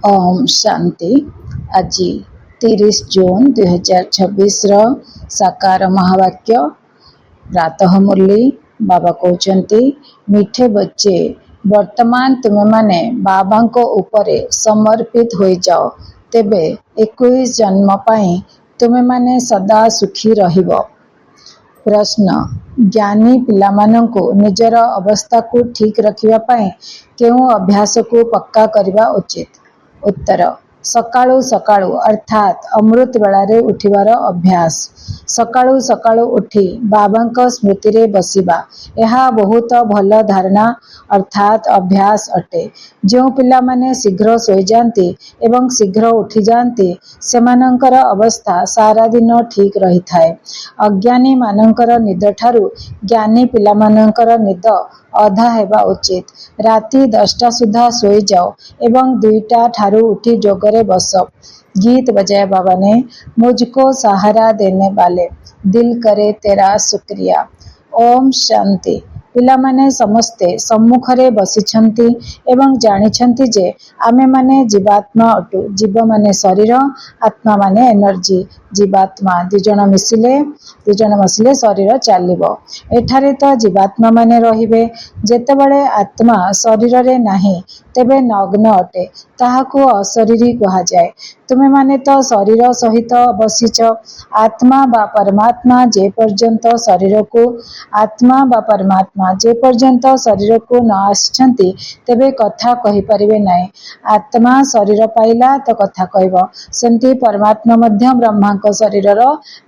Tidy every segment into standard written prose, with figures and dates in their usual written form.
ओम शांति। आज 30 जून 2026 साकार महावाक्य प्रातः मुरली बाबा कहते मीठे बच्चे वर्तमान तुमे माने बाबा को उपरे समर्पित हो जाओ तेबे 21 जन्म पाई तुमे माने सदा सुखी रहिबो। प्रश्न ज्ञानी पिलामानंकु निजर अवस्था को ठीक रखिबा पाई केउ अभ्यास को पक्का करबा उचित। उत्तर सकाळू सकाळू अर्थात अमृत बेलारे उठिबार अभ्यास। सकाळू सकाळू उठी बाबांक स्मृति रे बसिबा यह बहुत भल धारणा अर्थात अभ्यास अटे। जो पिला माने शीघ्र सोई जाती एवं शीघ्र उठी जाती सेमानंकर अवस्था सारा दिन ठीक रही थाए। अज्ञानी मानंकर निद ठारू ज्ञानी पिला मानंकर निद अधा हेबा उचित। राति 10टा सुधा सोई जाओ एवं 2टा ठारू उठी जोगरे बस। गीत बजाए बाबा ने मुझको सहारा देने वाले दिल करे तेरा शुक्रिया। ओम शांति। पिलामाने समस्ते सम्मुखरे बसिछंती एवं जानिछंती जे आमे माने जीवात्मा अटु। जीव माने शरीर आत्मा माने एनर्जी। जीवात्मा दुजण मिसिले शरीर चलिबो। एठारे तो जीवात्मा माने रहिबे। जेतेबेले आत्मा शरीर रे नाही तेबे नग्न अटे ताहाकू अशरीरी कहा जाए। तुमे माने तो शरीर सहित बसिछ। आत्मा बा परमात्मा जे पर्यंत शरीर को आत्मा बा परमात्मा जे पर्यंत शरीर को न आछंती तेबे कथा कहि परिबे नाही। आत्मा शरीर पाइला तो कथा कहबो। सेंती परमात्मा मध्य ब्रह्मा को शरीरर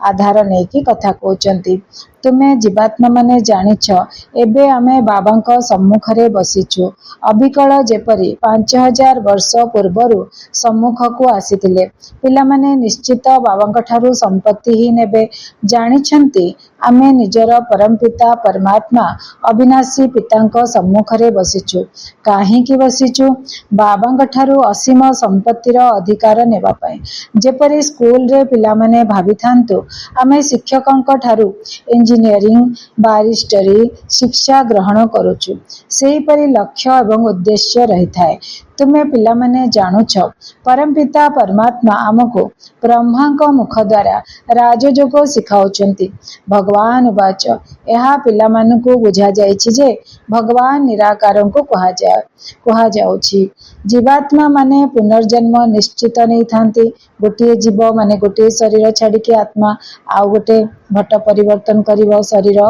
आधार नहीं की कथा कहउचंती। तुमे जीवात्मा माने जानिछ एबे आमे बाबांक सम्मुखरे बसिछु। अबिकल जेपरी 5000 वर्ष पूर्वरु सम्मुख को आसीथिले। पिला माने निश्चित बाबांक ठारू संपत्ति ही नेबे। जानिछंती आमे निजर परमपिता परमात्मा अविनाशी पितांक सम्मुखरे बसिछु। काहींकी बसिछु बाबांक ठारू असीम संपत्तिर अधिकार नेबा पाई। जेपरी स्कूल रे पिला माने भाबी थांतु आमे शिक्षकंक ठारू इंजीनियरिंग बारिस्टरी शिक्षा ग्रहण करुछु सेही परी लक्ष्य एवं उद्देश्य रही थाए। तुमे पिला माने जानुछ परमपिता परमात्मा आमको ब्रह्मांक मुख द्वारा राजयोग शिखाउचंती। भगवान उवाच यह पिला मानकु बुझा जाइछि जे भगवान निराकारं को कहा जाउछि। जीवात्मा माने पुनर्जन्म निश्चित नहीं थांती। गोटे जीव माने गोटे शरीर छाड़ी के आत्मा आउ गोटे घट परिवर्तन करिवो शरीर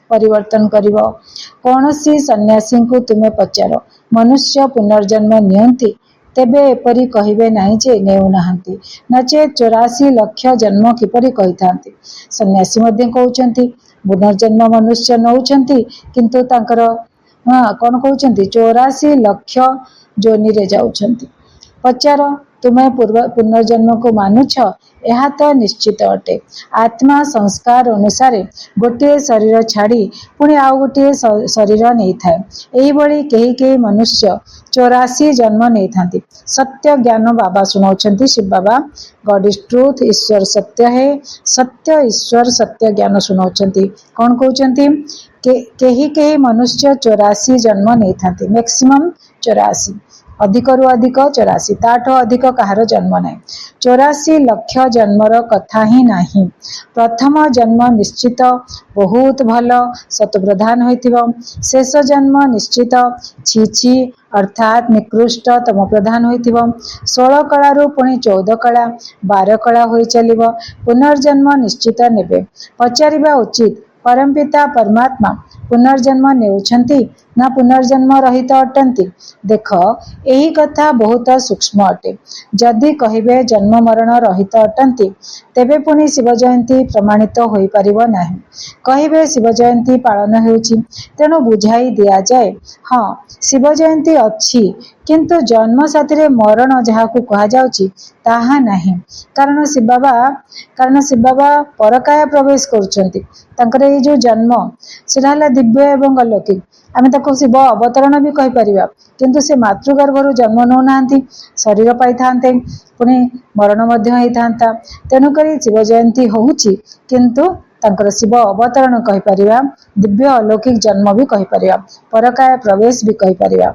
परिवर्तन करिवो। कौनसी सन्यासी को तुमे पचार मनुष्य पुनर्जन्म नियंती तेबे एपरी कहिबे नाही जे नेउ नाहंती नचे 84 लाख जन्म किपरि कहिथांती। सन्यासी मध्ये कहउचंती पुनर्जन्म मनुष्य नउचंती किंतु तांकर कोन कहउचंती 84 लाख जोनि रे जाउचंती। पचार तुमे पुनर्जन्म को मानुछ यह तो निश्चित अटे। आत्मा संस्कार अनुसार गोटे शरीर छाड़ी पुणी आउ गोटे शरीर नहीं थाए। एही बड़ी केही मनुष्य 84 जन्म नहीं थांती। सत्य ज्ञान बाबा सुनाउछंती शिव बाबा गॉड इज ट्रूथ ईश्वर सत्य है। सत्य ईश्वर सत्य ज्ञान सुनाउछंती। कौन कहउछंती केही मनुष्य 84 जन्म नहीं थांती। मैक्सिमम 84 अधिक रु अधिक 84 ताठ अधिक कहार जन्म नहीं। 84 लाख जन्मर कथा ही नहीं। प्रथम जन्म निश्चित बहुत भल सतप्रधान होइथिबो। शेष जन्म निश्चित छीछी अर्थात निकृष्ट तम प्रधान होइथिबो। 16 कलारु पुणी 14 कला 12 कला होई चलिबो। पुनर्जन्म निश्चित नेबे। पचारिबा उचित परमपिता परमात्मा पुनर्जन्म नेउछंती ना पुनर्जन्म रहित अटंती। देख यही कथा बहुत सूक्ष्म अटे। जदि कहिबे जन्म मरण रहित अटंती तेबे पुणी शिव जयंती प्रमाणित होई परिबो नाही। कहिबे शिव जयंती पालन हेउची तेणु बुझाई दिया जाए हाँ शिव जयंती अच्छी किंतु जन्म साथी रे मरण जहाकू कहा जाउची ताहा नाही। कारण शिव बाबा परकाया प्रवेश करुचंती। तांकर ए जो जन्म सेटा हला दिव्य एवं अलौकिक। आमे ताको शिव अवतरण भी कहि परिबा किंतु से मातृगर्भरु जन्म न नांती शरीर पाई थांते पुणी मरण मध्य होई थांता। तेनु करी शिव जयंती होउची किंतु तांकर शिव अवतरण कहि परिबा दिव्य अलौकिक जन्म भी कहि परिबा परकाया प्रवेश भी कहि परिबा।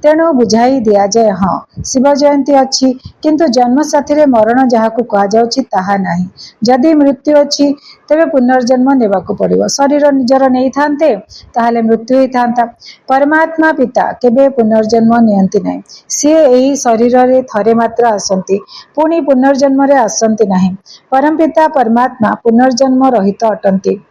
तेणु बुझाई दिया जाए हाँ शिव जयंती अच्छी किंतु जन्म साथी मरण जहाँ को कहुच्छी ताहा नहीं। जदि मृत्यु अच्छी तेरे पुनर्जन्म नेबाकू पड़िबो। शरीर निजर नहीं थांते ताहले मृत्यु ही थांता। परमात्मा पिता केबे पुनर्जन्म नियंती नहीं। सी एही शरीर रे थरे मात्र आसंती पुणी पुनर्जन्म रे आसंती नहीं। परम पिता परमात्मा पुनर्जन्म रहित अटंती।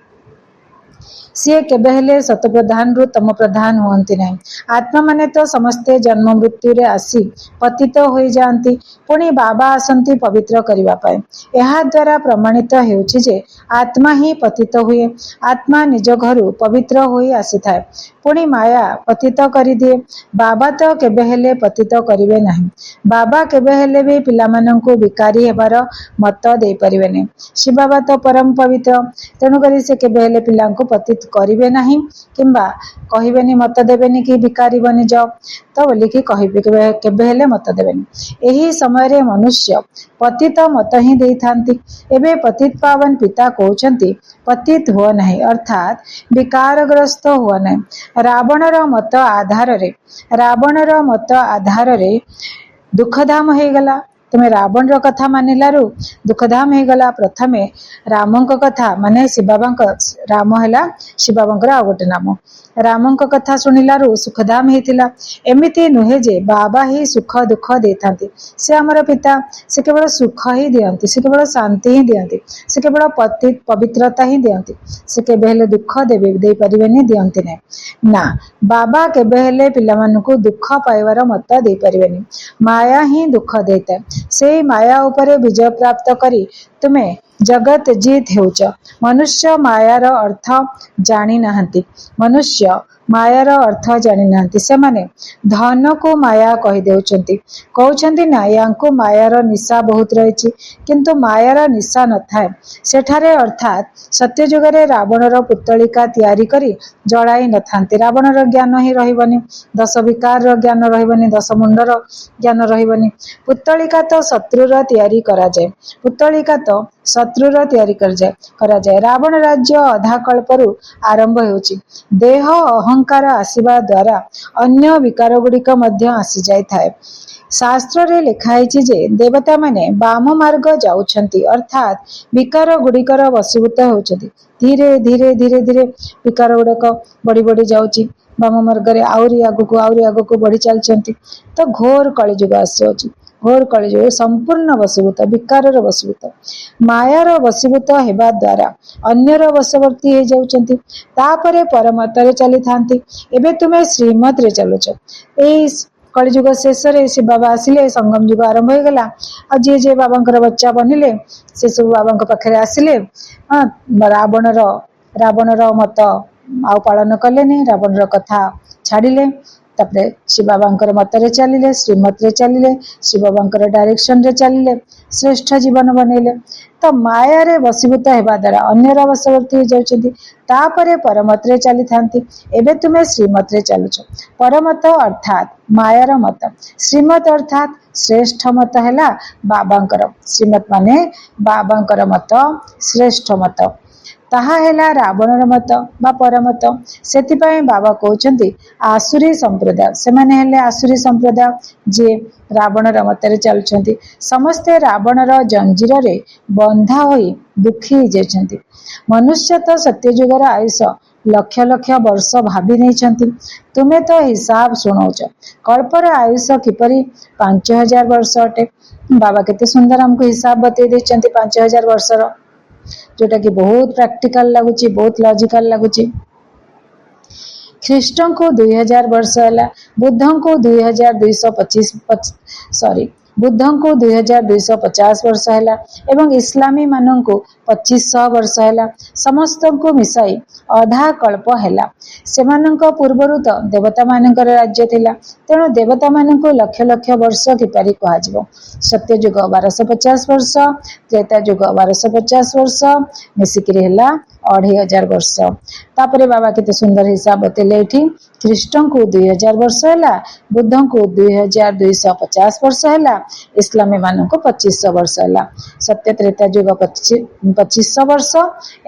सी केबे हेले शतप्रधान रु तम प्रधान हुअंती नहीं। आत्मा माने तो समस्ते जन्म मृत्यु रे आसी पतित होई जांती पुणी बाबा आसंती पवित्र करिवा पाए। एहा द्वारा प्रमाणित हेउछि जे आत्मा ही पतित हुए। आत्मा निज घरु पवित्र होई आसीथाए पुणी माया पतित करि दिए। बाबा तो केबे हेले पतित करिवे नहीं। बाबा केबे हेले भी पिलामानंकु भिकारी हेबार मत दे परिवेनी। शिव बाबा तो परम पवित्र तेणु करी से केबे हेले पिलांकु पतित करिवे नहीं किंबा कहिबेनी मत देबेनी कि भिकारी बनि जाओ तो बोलिकी कहिबे केबे हेले मत देबेनी। एही समय रे मनुष्य पतित मत ही देई थांती। एबे पतित पावन पिता कहउछंती पतित हुआ नहीं अर्थात विकारग्रस्त हुआ नहीं। रावणर मत आधार रे दुखधाम हो गला। तुम्हें रावण रो कथा मानिलारू दुखधाम हो गला। प्रथमे रामंक कथा माने शिव बाबा राम हैला शिव बाबा आ गोटे नाम। रामंक कथा सुनिलारू सुखधाम हेतिला। एमिति नुहे जे बाबा ही सुख दुख देथांती। से हमर पिता से केवल सुख ही दियंती से केवल शांति ही दियंती से केवल पवित्रता ही दियंती। से केबे हेले दुख देबे दे परिबेनी दियंती नै ना। बाबा केबे हेले पिलामानकु दुख पाइबार मत दे परिबेनी। माया ही दुख देता। से माया उपरे विजय प्राप्त करी तुम्हें जगत जीत हेउच। मनुष्य मायार अर्थ जानी नाहंती। मनुष्य मायार अर्थ जानी नाहंती। से माने धन को माया कहि देउचंती कहउचंती ना यांको मायार निशा बहुत रहिछि किंतु मायार निशा न थाए सेठारे। अर्थात सत्य जुगरे रावणर पुतलिका तयारी करी जळाई न थांती। रावणर ज्ञान ही रहिबनी। 10 विकार ज्ञान रहिबनी। 10 मुंडर ज्ञान रहिबनी। पुतलिका तो शत्रुर तयारी करा जाए। पुतलिका तो शत्रुर तयारी करा जाए। रावण राज्य अधा कल्परु आरंभ हेउछि। देह अहंकार आसीबा द्वारा अन्य विकार गुड़िक मध्य आसी जाय थाए। शास्त्र रे लिखाई जे देवता माने वाम मार्ग जाउछंती अर्थात विकार गुड़िकर वशीभूत होउछंती। धीरे धीरे धीरे धीरे विकार गुड़िक बढ़ी बढ़ी जाउछि। वाम मार्ग रे आउरी आगुको बढ़ी चलछंती। तो घोर कलिजुग आसी। घोर कलिजुग संपूर्ण वशीभूत विकार वशीभूत मायार वशीभूत हेबा द्वारा अन्यर वशवर्ती हो जाउछंती। तापरे परमतरे चली थांती। एबे तुमे श्रीमत रे चलुछ। एई कलिजुग शेष रे शिव बाबा आसिले संगम जुग आरंभ हो गला। आ जे बाबांकर बच्चा बनिले से सब बाबांक पाखरे आसिले। रावणर मत आउ पालन कलेनी। रावणर कथा छाड़िले। तापरे शिव बाबांकर मतरे चलिले श्रीमत रे चलिले शिव बाबांकर डायरेक्शन रे चलिले श्रेष्ठ जीवन बनैले। तो माया रे वशीभूत हेबा द्वारा अन्यर वशवर्ती हो जाउछंती। तापरे परमत रे चली थांती। एबे तुमे श्रीमत रे चलुछ। परमत अर्थात मायार मत। श्रीमत अर्थात श्रेष्ठ मत हैला बाबांकर। श्रीमत माने बाबांकर मत श्रेष्ठ मत। ताहा हेला रावणर मत बा परमत। सेतिपाई बाबा कहउछंती आसुरी संप्रदाय। से माने हेले आसुरी संप्रदाय जे रावणर मतरे चलुछंती। समस्ते रावणर जंजीर रे बंधा होई दुखी जेछंती। मनुष्य तो सत्यजुगर आयुष लक्ष लक्ष वर्ष भाभी नहीं। तुम्हें तो हिसाब शुणाउच कल्पर आयुष किपरि 5000 वर्ष अटे। बाबा केते सुंदर हमको हिसाब बतई देछंती 5000 वर्षर जोटा कि बहुत प्रैक्टिकल लगुची बहुत लॉजिकल लगुची। ख्रीष्ट को 2000 वर्ष है। बुद्ध को 2250 वर्ष है एवं इस्लामी मानन को 2500 वर्ष है। समस्त को मिसाई अधा कल्प है। सेमानंक पूर्वरु तो देवता मानकर राज्य थिला तेणु देवता मानक लक्ष लक्ष वर्ष किपरि कहाजिवो। सत्य जुग 1250 वर्ष त्रेता जुग 1250 वर्ष मिसिकिरी हैला 2500 वर्ष। तापरे बाबा केते सुंदर हिसाब बतेले एठी। ख्रीष्ट को 2000 वर्ष है। बुद्ध को 2250 वर्ष है। इस्लामी मान को 2500 वर्ष है। सत्य त्रेता जुग 2500 वर्ष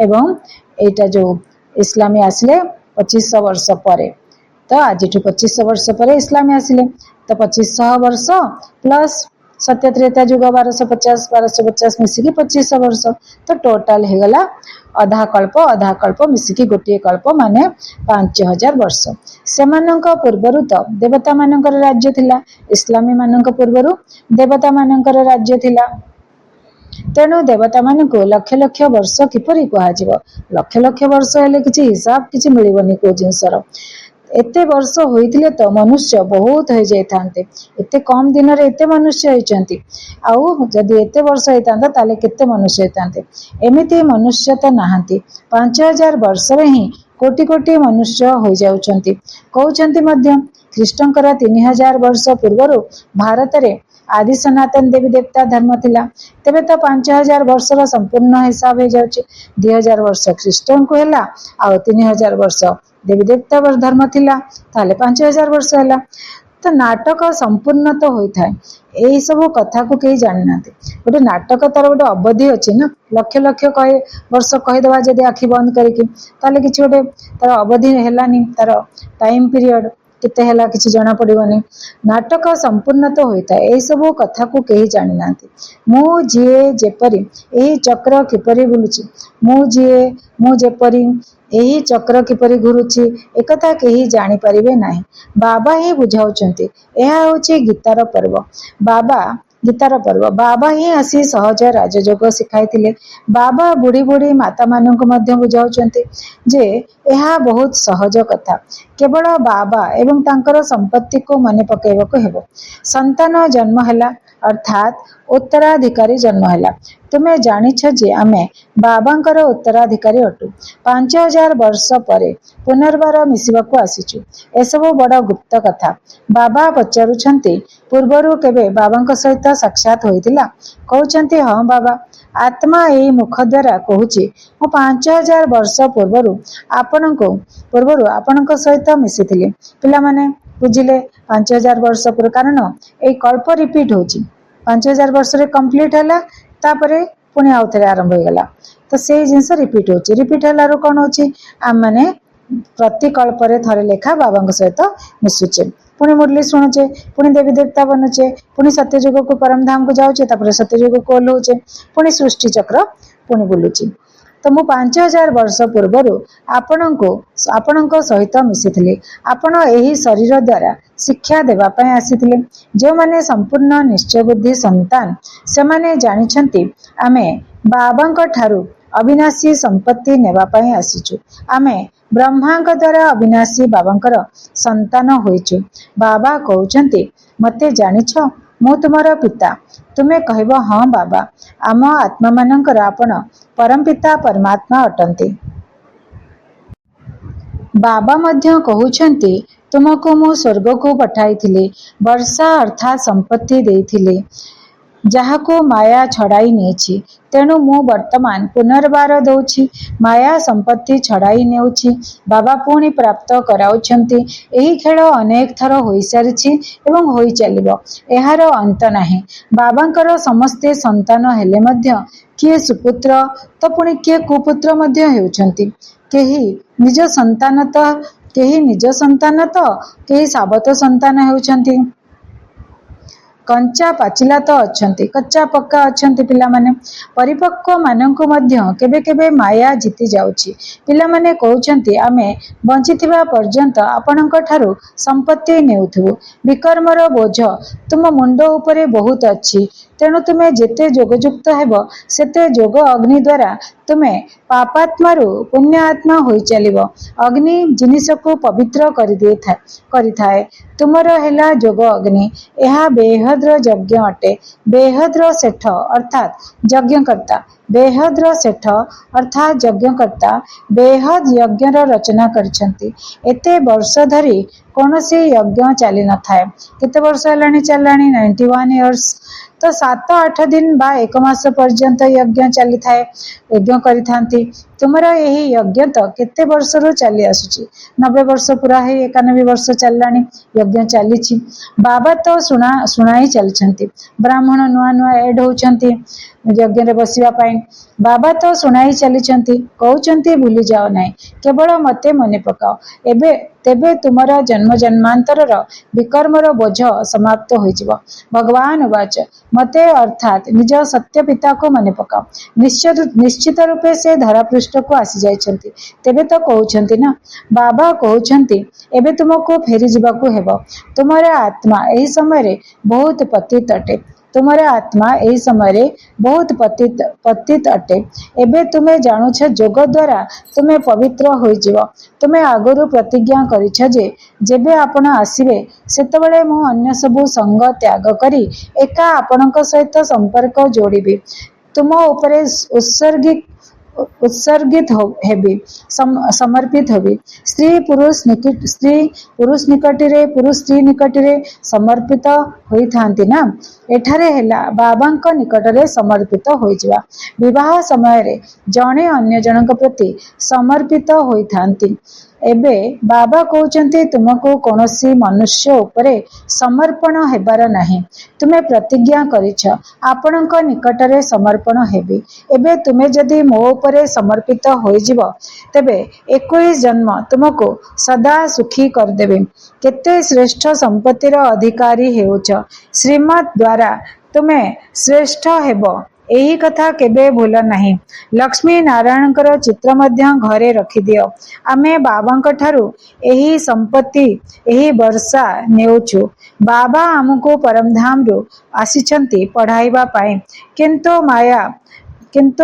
एवं एटा जो इस्लामी आसले 2500 वर्ष परे तो आज 2500 वर्ष पर इस्लाम आसिले तो 2500 वर्ष प्लस सत्य त्रेता युग 1250 मिसिकी 2500 वर्ष तो टोटाल हो गला अधा कल्प मिसिकी गोटे कल्प माने 5000 वर्ष सेमानंक पूर्वरु तो देवता मानकर राज्य थिला इस्लामी मानक पूर्वरु देवता मानकर राज्य थिला तेणु देवता मान को लक्ष लक्ष वर्ष किपरि कह लक्ष लक्ष वर्ष हेले किछि हिसाब किछि मिलिबनी को जिनसर एते वर्ष होइतिले तो मनुष्य बहुत हो जाइथांते एते कम दिन रे एते मनुष्य होइचंती आउ जदि एते वर्ष होइतांता ताले केते मनुष्य होइतांते एमिति मनुष्य तो नाहंती 5000 वर्ष रे ही कोटि कोटि मनुष्य हो जाउचंती कहउचंती मध्य ख्रीष्टंकर 3000 वर्ष पूर्वरु भारत रे आदि सनातन देवी देवता धर्म थिला तेबे तो 5000 वर्षर संपूर्ण हिसाब हो जाउची 2000 वर्ष ख्रीष्टन को हैला आ 3000 वर्ष देवी देवता धर्म थिला ताले 5000 वर्ष हैला तो नाटक संपूर्ण तो होता है यही सब कथा को कहीं जानी ना गोटे नाटक तार गोटे अवधि अच्छी ना लक्ष लक्ष कहे वर्ष कहीदेवा जब आखि बंद करके कि गोटे तार अवधि है तार टाइम पीरियड केते हैला किछि जना पड़िबनी नाटक संपूर्ण तो होता है यही सब कथा को कहीं जानी ना मु जीए जेपरी यही चक्र किपरि बुलुची मु जेपरी यही चक्र किपरि घुरुची एकथा कहीं जानी परिबे नाही बाबा ही बुझाउचंती एहा होची गीतार पर्व बाबा ही आसी सहज राजयोग शिखाई बाबा बुढ़ी बुढ़ी माता मानक मध्य बुझाउचंती जे एहा बहुत सहज कथा केवल बाबा एवं तांकर संपत्ति को मन पकेबको हेबो संतान जन्म हैला अर्थात उत्तराधिकारी जन्म हैला तुम्हें जानिछ जे आमे बाबांकर उत्तराधिकारी अटु 5000 वर्ष परे पुनर्बार मिसिबाकू आसीचु एसबु बड़ गुप्त कथा बाबा पचारुछंती पूर्वरु केबे बाबांक सहित साक्षात होइतिला कहउछंती हां बाबा आत्मा एई मुख द्वारा कहूची मु 5000 वर्ष पूर्वरु आपणक सहित मिसिथिली पिला माने बुझिले 5000 वर्ष पूर्व कारण एई कल्प रिपीट होची 5000 वर्ष रे कंप्लीट हैला तापरे पुणी आउ थे आरंभ हो गला तो से जिनस रिपीट है कौन हो आम मैंने प्रति कल्परे थरे लेखा बाबा सहित मिशुचे पुणी मुरली शुणुचे पुणी देवी देवता बनुचे पुणी सत्ययुग को परम धाम को जाऊे सत्ययुग को ओह्लौचे पुणी सृष्टि चक्र पुणी बुलुची तो मु 5000 वर्ष पूर्वर आपण सहित मिसी आपण यही शरीर द्वारा शिक्षा देवा आसी जो माने संपूर्ण निश्चय बुद्धि संतान से माने जानिछंती आमे बाबा ठारू अविनाशी संपत्ति नेवापाई आसीचु आमे ब्रह्मा द्वारा अविनाशी बाबांकर संतान होइचु बाबा कहउचंती मते जानिछ मु तुमर पिता तुम्हें कहब हाँ बाबा आम आत्मा मानकर आपण परमपिता परमात्मा अटंती बाबा मध्य कहउछंती तुमको मु स्वर्ग को पठाई वर्षा अर्थात संपत्ति देइथिले जहाको माया छड़ाई नेछि तेणु मु वर्तमान पुनर्बार दउछि माया संपत्ति छड़ाई नेउछि बाबा पुणी प्राप्त कराउछंती एही खेल अनेक थर होई सारिछि एवं होई चलिबो एहार अंत नाही बाबांकर समस्ते संतान हेले मध्य किए सुपुत्र तो पुणी किए कुपुत्र मध्य हेउछंती केही निज संतान तो केही साबत संतान हेउछंती कंचा पाचिला तो अच्छंती कच्चा पक्का अच्छंती पिला माने परिपक्व मानंकु मध्य केबे केबे माया जीति जाउची पिला माने कहउछंती आमे बंचिथिबा पर्यंत आपणक ठारू संपत्ति नेउथु विकर्मर बोझ तुम मुंड उपरे बहुत अछि तेणु तुम्हें जेते जोगयुक्त हेबो सेते जोग अग्नि द्वारा तुम्हें पापात्मारू पुण्य आत्मा होई चलिबो अग्नि जिनिस को पवित्र करि थाए तुमर हेला जोग अग्नि एहा बेहद्र यज्ञ अटे बेहद्र सेठ अर्थात यज्ञकर्ता बेहद्र सेठ अर्थात यज्ञकर्ता बेहद यज्ञर रचना करछंती एते वर्ष धरी कौन से यज्ञ चली न थाए केते वर्ष हेलानी चलानी 91 इयर्स तो 7-8 दिन बा 1 मास पर्यंत यज्ञ चली थाए, यज्ञ करि थांती। तुमरा यही यज्ञ तो केते वर्षरू चली आसुची, 90 वर्ष पूरा है, 91 वर्ष चललानी यज्ञ चली। बाबा तो शुणाई चलछंती, ब्राह्मण नुआ नुआ एड होछंती यज्ञ रे बसिबा पाई। बाबा तो शुणाई चली कहउछंती भूली जाओ नहीं, केवल मते मने पकाओ, एबे तेबे तुमरा जन्म जन्मांतरर विकर्मर बोझ समाप्त होइजिव। भगवान वाच मते अर्थात निज सत्य पिता को मने पकाओ। निश्चित रूपे से धरा पृष्ठ को आसी जाइछंती, तेबे तो कहउछंती ना, बाबा कहउछंती एबे तुमको फेरी जिबाकू हेबो। तुमरा आत्मा एही समय रे बहुत पतित अटे, तुमरा आत्मा एही समय रे बहुत पतित अटे। एबे तुमे जानुछ जोग द्वारा तुमे पवित्र होइजिव। तुमे आगुरु प्रतिज्ञा करिछ जे जेबे आपण आसीबे सेतबेले मु अन्य सबु संग त्याग करी एका आपणक सहित संपर्क जोड़िबी, तुम उपरे उत्सर्गित हेबी, समर्पित हेबी। स्त्री पुरुष निकटरे पुरुष स्त्री निकटरे समर्पित होई थांती ना, एठारे हेला बाबांक निकटरे समर्पित होइजिवा। विवाह समय रे जणे अन्य जनक प्रति समर्पित होई थांती। एबे बाबा कहउचंती तुमको कौनसी मनुष्य उपरे समर्पण हेबार नाही। तुमे प्रतिज्ञा करिछ आपणक निकटरे समर्पण हेबी। एबे तुमे जदि मो उपरे समर्पित होइजिव तेबे 21 जन्म तुमको सदा सुखी करदेबे। केते श्रेष्ठ संपत्तिर अधिकारी हेउछ, श्रीमत द्वारा तुमे श्रेष्ठ हेबो, एही कथा केबे भूल नाही। लक्ष्मी नारायणकर चित्र मध्य घरे रखी दियो। आमे बाबांक ठारू एही संपत्ति एही वर्षा नेउछु। बाबा आमको परमधाम रु आसीछंती पढ़ाइबा पाई, किंतु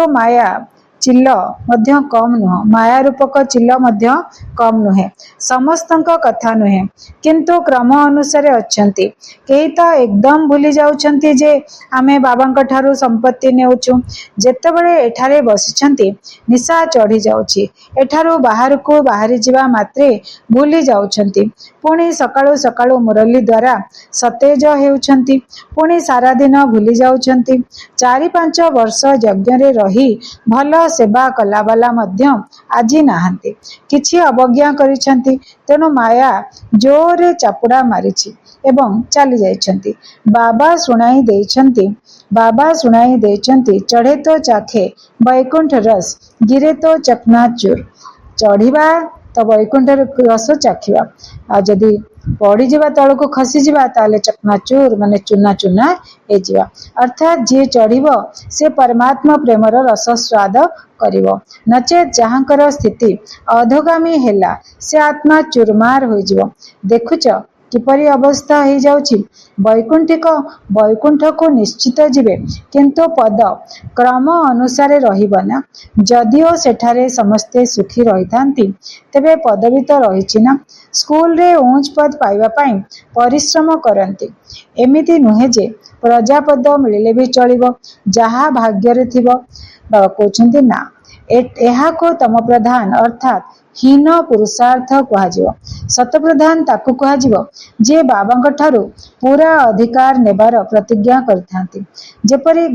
माया चिल्ल मध्य कम नुह, माया रूपक चिल्ल मध्य कम नुहे, समस्तंक कथा नुहे, किंतु क्रम अनुसारे अच्छंती। केही तो एकदम भूली जाउछंती जे आमे बाबांक ठारू संपत्ति नेउछु। जेतेबेले एठारे बसिछंती निशा चढ़ी जाउछि, एठारू बाहर को बाहरी जिबा मात्रे भूली जाउछंती। पुणी सकाळु सकाळु मुरली द्वारा सतेज हेउछंती, पुणी सारा दिन भूली जाउछंती। 4-5 वर्ष यज्ञ रे रही भल सेवा कला बाला मध्य आजी नाहांती, किछि अवज्ञा करिछंती, तेणु माया जोरे चापुड़ा मारिछि एवं चली जाइछंती। बाबा शुणाई देइछंती चढ़े तो चाखे वैकुंठ रस, गिरे तो चकनाचूर। चढ़िबा तो वैकुंठ रस चाखिबा, आ जदि पड़ी जावा तल को खसी जावा ताले चकनाचूर माने चुना चुना हे जावा। अर्थात जे चढ़िबो से परमात्मा प्रेमर रस स्वाद करिवो, नचेत जहाँकर स्थिति अधोगामी हेला से आत्मा चुरमार हो जिवो। देखुच किपरि अवस्था हो जाउछि। वैकुंठ को निश्चित जिवे, किंतु पद क्रम अनुसारे रहिबो ना। जदिओ सेठारे समस्ते सुखी रही थांती, तेबे पदवी तो रहिछि ना। स्कूल रे ऊंच पद पाइबा पाई परिश्रम करंती, एमिति नुहे जे प्रजापद मिलिले भी चलिबो, जहा भाग्य रे थिबो। बाबा कहउछंती ना, एहा को तम प्रधान अर्थात हीन पुरुषार्थ कुहाजिवो। सत प्रधान ताकू कुहाजिवो जे बाबांक ठारू पूरा अधिकार नेबार प्रतिज्ञा करथांती। जेपरी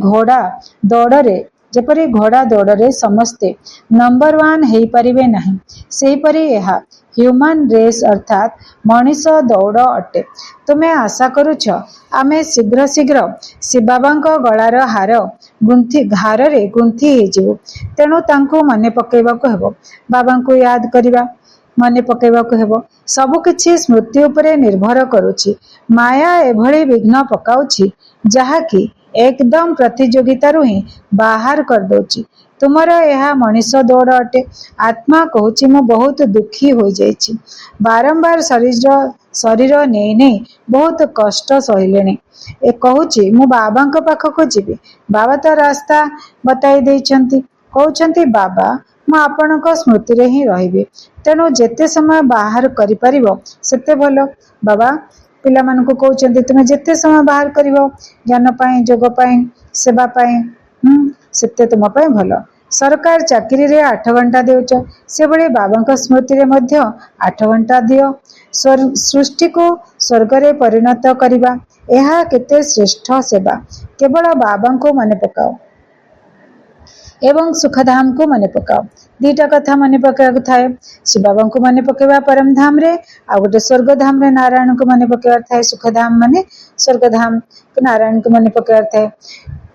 घोड़ा दौड़े समस्ते नंबर 1 हेई परिबे नहीं, सेहीपरि एहा ह्यूमन रेस अर्थात मनीष दौड़ अटे। तुमे आशा करुछ आमे शीघ्र शीघ्र शिवबाबांक गଳାର घारे गुंथि हेजिवु, तेणु तांको मने पकेइबाकू हेबो। बाबांको याद करिबा, मने पकेइबाकू हेबो। सबु किछि स्मृति उपरे निर्भर करुछि। माया एभଳି विघ्न पकाउछि जहा कि एकदम प्रतियोगितारू ही बाहर कर दउछि। तुमर यह मनीष दौड़ अटे। आत्मा कहूछि मु बहुत दुखी हो जाइछि, बारंबार शरीर नहीं नहीं बहुत कष्ट सहिलेनी। ए कहूछि मु बाबांक पाखको जिबि। बाबा तो रास्ता बताई देइछंती, कहउछंती बाबा मु आपणक स्मृति रे ही रहिबे, तेणु जेते समय बाहर करि परिबो सेते भलो। बाबा पिला मानकु कहउछंती तुमे जेते समय बाहर करिवो ज्ञान पाई, जोग पाई, सेवा पाई, सेते तुम पाई भलो। सरकार चाकरी रे 8 घंटा देउछ, से भली बाबांक स्मृति रे मध्य 8 घंटा दियो। सृष्टि को स्वर्ग रे परिणत करिबा, एहा केते श्रेष्ठ सेवा। केवल बाबा को मन पकाओ एवं सुखधाम को मन पकाओ। दीटा कथा मन पकाइବାକୁ थाए। शिव बाबा को मन पकेवा परम धाम रे, आ गोटे स्वर्ग धाम रे नारायण को मन पकेवा थाए। सुखधाम माने स्वर्ग धाम, नारायण को मन पकेवा थाए।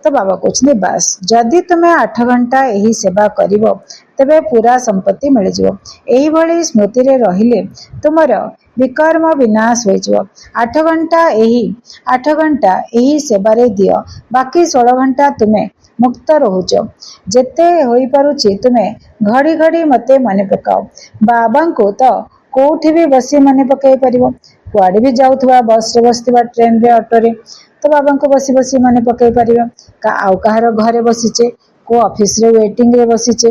तो बाबा कहते बास जदि तुम्हें 8 घंटा यही सेवा करिवो तेबे पूरा संपत्ति मिल जिवो। एही भली स्मृति रे रहिले तुमर विकर्म विनाश हो जिवो। 8 घंटा यही सेवा रे दियो, बाकी 16 घंटा तुम्हें मुक्त रहुच। जेते होई पारुची तुम्हें घड़ी घड़ी मते मन पकाओ। बाबा को तो कोठी भी बसी मन पकाई परिवो। कुआडे भी जाउथबा, बस रे बसथिबा, ट्रेन रे, ऑटो रे, तो बाबा को बसी बसी मन पकाई परिबा। आउ कहार घरे बसीचे, को ऑफिस रे वेटिंग रे बसीचे,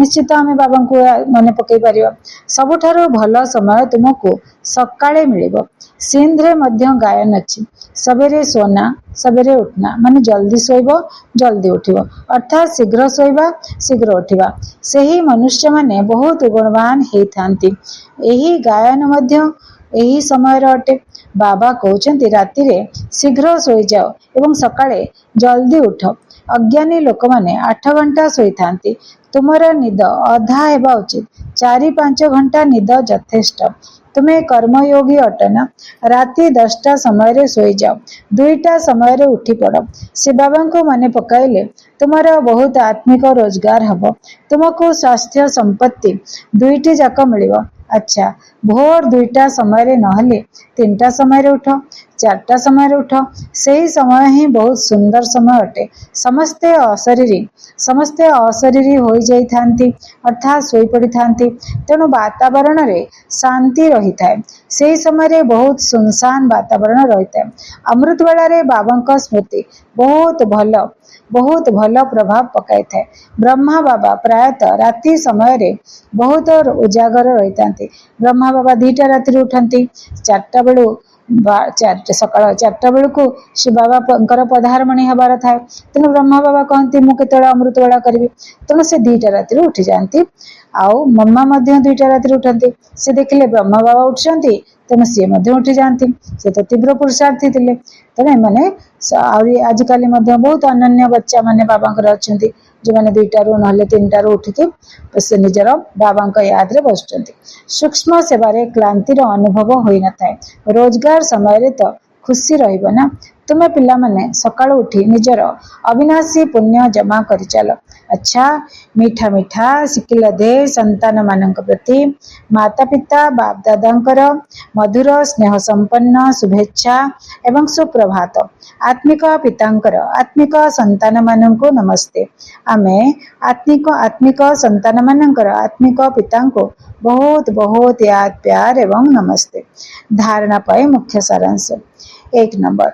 निश्चित आमे बाबा को मन पकाई परिबा। सबुठारो भलो समय तुमको सकाळे मिलिबो। सिंध रे मध्य गायन अछि, सबेरे सोना सबेरे उठना, माने जल्दी सोइबो जल्दी उठिबो, अर्थात शीघ्र सोइबा शीघ्र उठिबा। सेही मनुष्य माने बहुत गुणवान हेई थांती। एही गायन मध्य एही समय अटे। बाबा कहते राति रे शीघ्र सोई जाओ एवं सकाळे जल्दी उठ। अज्ञानी लोक माने 8 घंटा सोई थांती। तुमर निद अधा हेबा उचित। 4-5 घंटा निद यथेष्ट। तुम्हें कर्मयोगी अटना। राति 10टा समय रे सोई जाओ, 2टा समय रे उठी पड़। से बाबा को मने पकाइले तुमर बहुत आत्मिक रोजगार हब। तुमको स्वास्थ्य संपत्ति 2टी जाक मिलिबो। अच्छा, भोर 2टा समय रे नहले 3टा समय रे उठ, 4टा समय रे उठ। सही समय ही बहुत सुंदर समय अटे। समस्ते अशरीरी होई जाई थांती, अर्थात सोई पड़ी थांती। तेणु वातावरण रे शांति रही थाए। सही समय रे बहुत सुनसान वातावरण रही थाए। अमृत बेला रे बाबा स्मृति बहुत भल प्रभाव पकाई थाए। ब्रह्मा बाबा प्रायतः राति समय रे बहुत उजागर रही थांती। ब्रह्मा बाबा 2टा राति उठती। 4टा बेलू सकाळ 4टा बेलू शिव बाबा पधारमणि हबार थाए। तेणु ब्रह्मा बाबा कहती मु केतବେଳେ अमृत बेला करी। तेणु से 2टा राति उठी जाती। आउ मम्मा मध्य 2टा राति उठती। से देखिले ब्रह्मा बाबा उठुचंती, तेणु सी उठी जाती। से तो तीव्र पुरुषार्थी थे। तेणु एमाने आजिकाली बहुत अनन्य बच्चा माने बाबा अच्छा, जो मैंने 2टा रू ना 3टा उठिकी से निजर बाबा याद रे बसुचंती। सूक्ष्म सेवारे क्लांतिर अनुभव होई न थाए। रोजगार समय रे तो खुशी रहिबो ना। तुमे पिला माने सकाळ उठी निजर अविनाशी पुण्य जमा करि चलो। अच्छा, मीठा मीठा शिकिला दे संतान मानक प्रति माता पिता बाप दादांकर मधुर स्नेह संपन्न शुभेच्छा एवं सुप्रभात। आत्मिक पितांकर आत्मिक संतान मानक नमस्ते। आमे आत्मिक संतान मानकर आत्मिक पिता को बहुत बहुत याद प्यार एवं नमस्ते। धारणा पाए मुख्य सारांश। 1 नंबर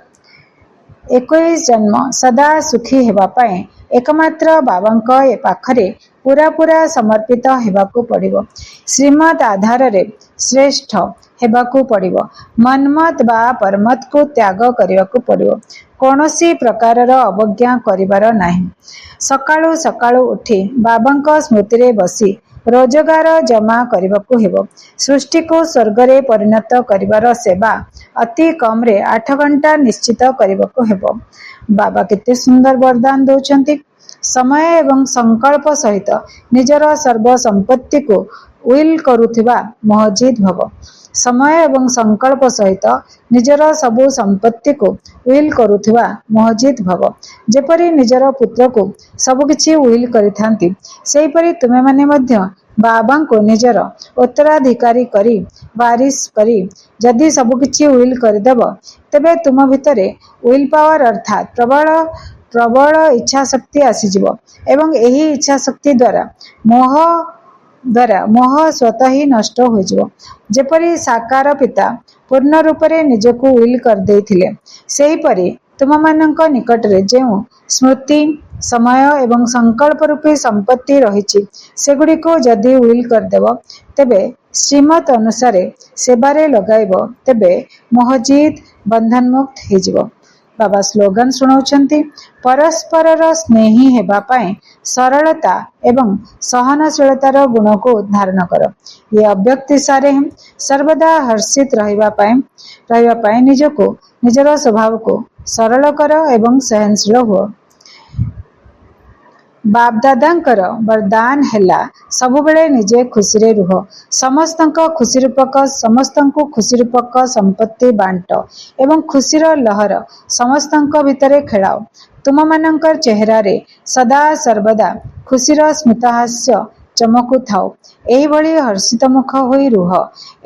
21 जन्म सदा सुखी हेबा पाए एकमात्र बाबा ए पाखरे पूरा पूरा समर्पित हेबाकू पड़िबो। श्रीमत आधार रे श्रेष्ठ हेबाकू पड़िबो। मनमत बा परमत को त्याग करिवाकू पड़िबो। कौनसी प्रकार अवज्ञा करिवार नाही। सकाळू सकाळू उठी बाबा स्मृति रे बसी रोजगार जमा करने हेबो। सृष्टि को स्वर्ग रे परिणत करिवार सेवा अति कम रे 8 घंटा निश्चित करने हेबो। बाबा केते सुंदर वरदान दौरान। समय एवं संकल्प सहित निजर सर्व संपत्ति को विल करुथिबा महजिद भव। समय एवं संकल्प सहित निजर सबु संपत्ति को विल करुथिबा महजिद भव। जेपरी निजर पुत्र को सबकिछि विल करिथांती, सेहीपरि तुमे माने मध्य बाबा को निजर उत्तराधिकारी करी वारिस करी जदि सबकिछि विल करदेव, तेबे तुम भितरे विल पावर अर्थात प्रबल इच्छा शक्ति आसीजिव एवं एही इच्छा शक्ति द्वारा मोह स्वतः ही नष्ट हो जिवो। जेपरि साकार पिता पूर्ण रूप रे निजको विल कर देथिले, सेहीपरि तुम मानक निकट रे जेउ स्मृति समय एवं संकल्प रूपी संपत्ति रही सेगुड़ी को जदि विल करदेव, तेबे श्रीमत अनुसार सेबारे लगाइब, तेबे महजिद बंधन मुक्त हो जिवो। बाबा स्लोगन सुनाउछंती, परस्पर स्नेही हेबा पाए सरलता एवं सहनशीलतार गुण को धारण कर। ये अव्यक्ति सारे सर्वदा हर्षित रहिबा पाए निजको निजर स्वभाव को ସରଳ କର ଏବଂ ସହନଶୀଳ ହୁଅ। ବାପଦାଦାଙ୍କର ବରଦାନ ହେଲା ସବୁବେଳେ ନିଜେ ଖୁସିରେ ରୁହ। ସମସ୍ତଙ୍କୁ ଖୁସି ରୂପକ ସମ୍ପତ୍ତି ବାଣ୍ଟ ଏବଂ ଖୁସିର ଲହର ସମସ୍ତଙ୍କ ଭିତରେ ଖେଳାଅ। ତୁମମାନଙ୍କର ଚେହେରାରେ ସଦା ସର୍ବଦା ଖୁସିର ସ୍ମିତହାସ୍ୟ ଚମକୁଥାଉ। ଏହିଭଳି ହର୍ଷିତମୁଖ ହୋଇ ରୁହ।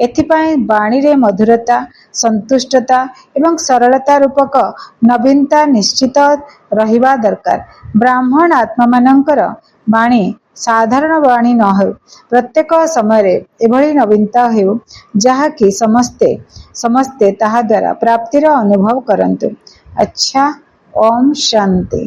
ଏଥିପାଇଁ ବାଣୀରେ ମଧୁରତା, ସନ୍ତୁଷ୍ଟତା ଏବଂ ସରଳତା ରୂପକ ନବୀନତା ନିଶ୍ଚିତ ରହିବା ଦରକାର। ବ୍ରାହ୍ମଣ ଆତ୍ମାମାନଙ୍କର ବାଣୀ ସାଧାରଣ ବାଣୀ ନ ହେଉ, ପ୍ରତ୍ୟେକ ସମୟରେ ଏଭଳି ନବୀନତା ହେଉ ଯାହାକି ସମସ୍ତେ ତାହାଦ୍ୱାରା ପ୍ରାପ୍ତିର ଅନୁଭବ କରନ୍ତୁ। ଆଚ୍ଛା, ଓମ୍ ଶାନ୍ତି।